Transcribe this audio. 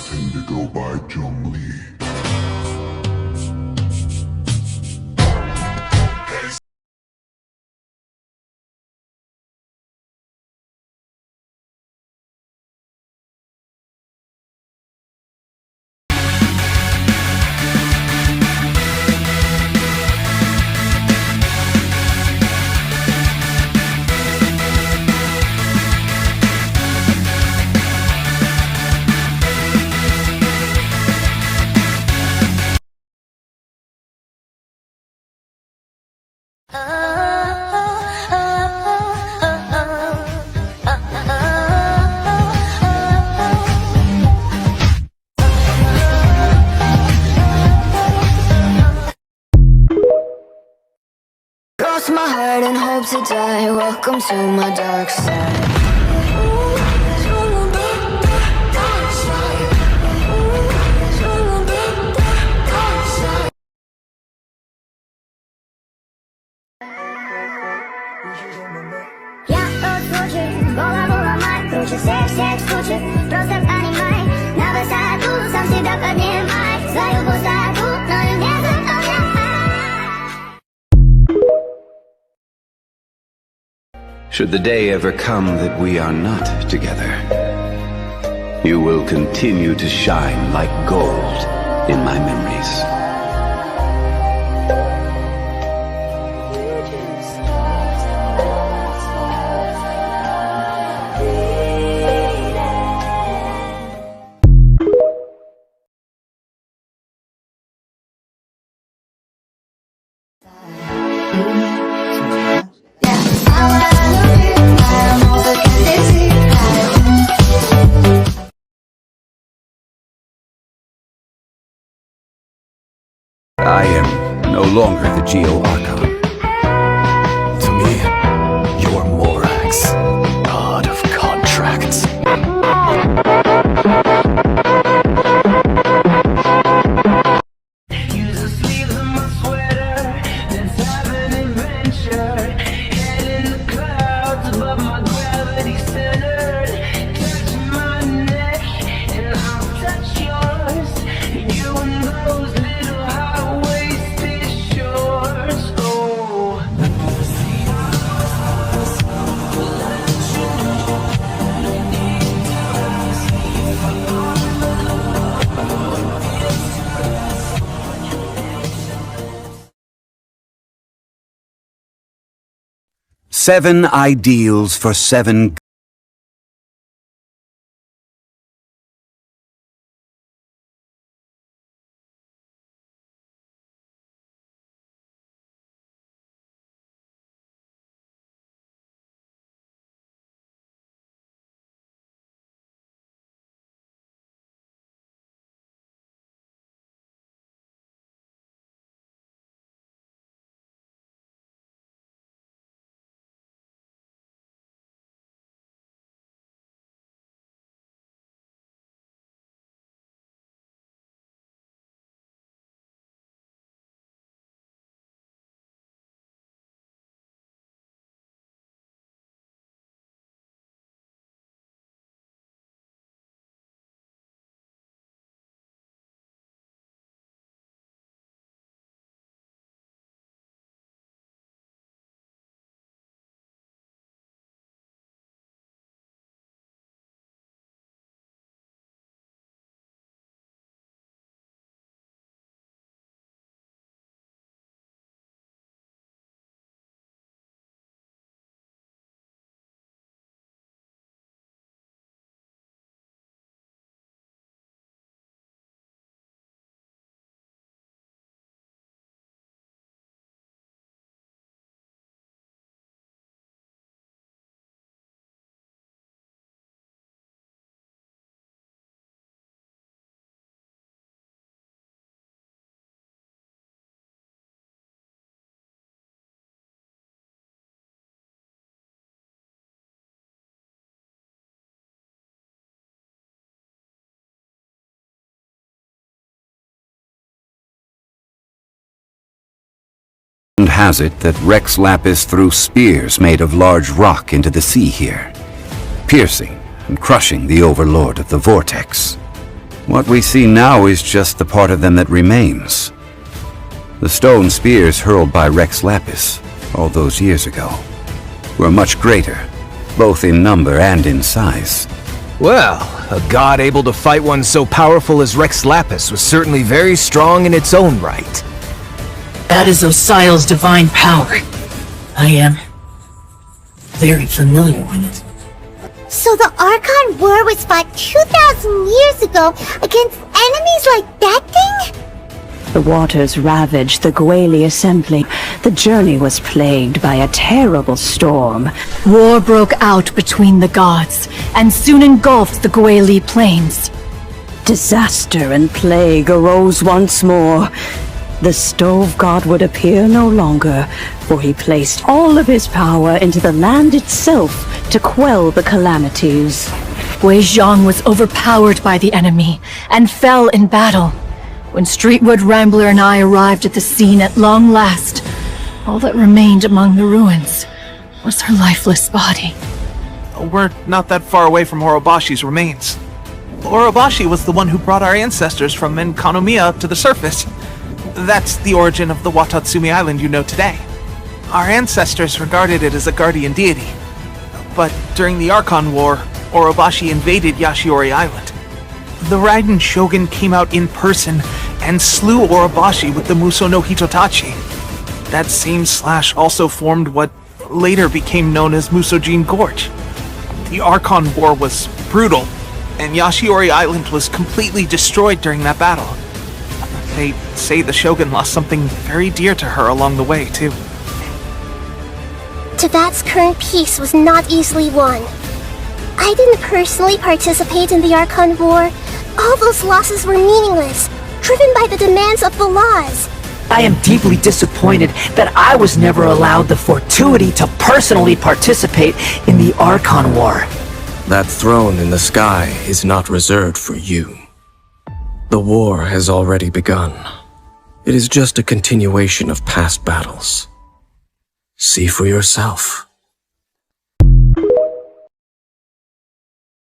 tend to go by Zhongli. Cross my heart and hope to die. Welcome to my dark side. Я тот случай, голову ломай, круче всех случаев, просто понимай, на высоту сам себя поднимай, свою пустоту, но и не заполняй. Should the day ever come that we are not together, you will continue to shine like gold in my memories. I am no longer the Archon. To me, you're Morax, god of contracts. Use the sleeves of my sweater, let's have an adventure. Head in the clouds above my gravity centered. Touch my neck and I'll touch yours. You and those little high-waisted shorts. Oh. 7 ideals for 7 Legend has it that Rex Lapis threw spears made of large rock into the sea here, piercing and crushing the overlord of the vortex. What we see now is just the part of them that remains. The stone spears hurled by Rex Lapis all those years ago were much greater, both in number and in size. Well, a god able to fight one so powerful as Rex Lapis was certainly very strong in its own right. That is Osial's divine power. I am very familiar with it. So the Archon War was fought 2,000 years ago against enemies like that thing? The waters ravaged the Gwali assembly. The journey was plagued by a terrible storm. War broke out between the gods, and soon engulfed the Gwali plains. Disaster and plague arose once more. The Stove God would appear no longer, for he placed all of his power into the land itself to quell the calamities. Wei Zhang was overpowered by the enemy, and fell in battle. When Streetwood Rambler and I arrived at the scene at long last, all that remained among the ruins was her lifeless body. We're not that far away from Orobashi's remains. Orobashi was the one who brought our ancestors from Enkanomiya up to the surface. That's the origin of the Watatsumi Island you know today. Our ancestors regarded it as a guardian deity. But during the Archon War, Orobashi invaded Yashiori Island. The Raiden Shogun came out in person and slew Orobashi with the Muso no Hitotachi. That same slash also formed what later became known as Musojin Gorge. The Archon War was brutal, and Yashiori Island was completely destroyed during that battle. They say the Shogun lost something very dear to her along the way, too. Teyvat's current peace was not easily won. I didn't personally participate in the Archon War. All those losses were meaningless, driven by the demands of the laws. I am deeply disappointed that I was never allowed the fortuity to personally participate in the Archon War. That throne in the sky is not reserved for you. The war has already begun. It is just a continuation of past battles. See for yourself.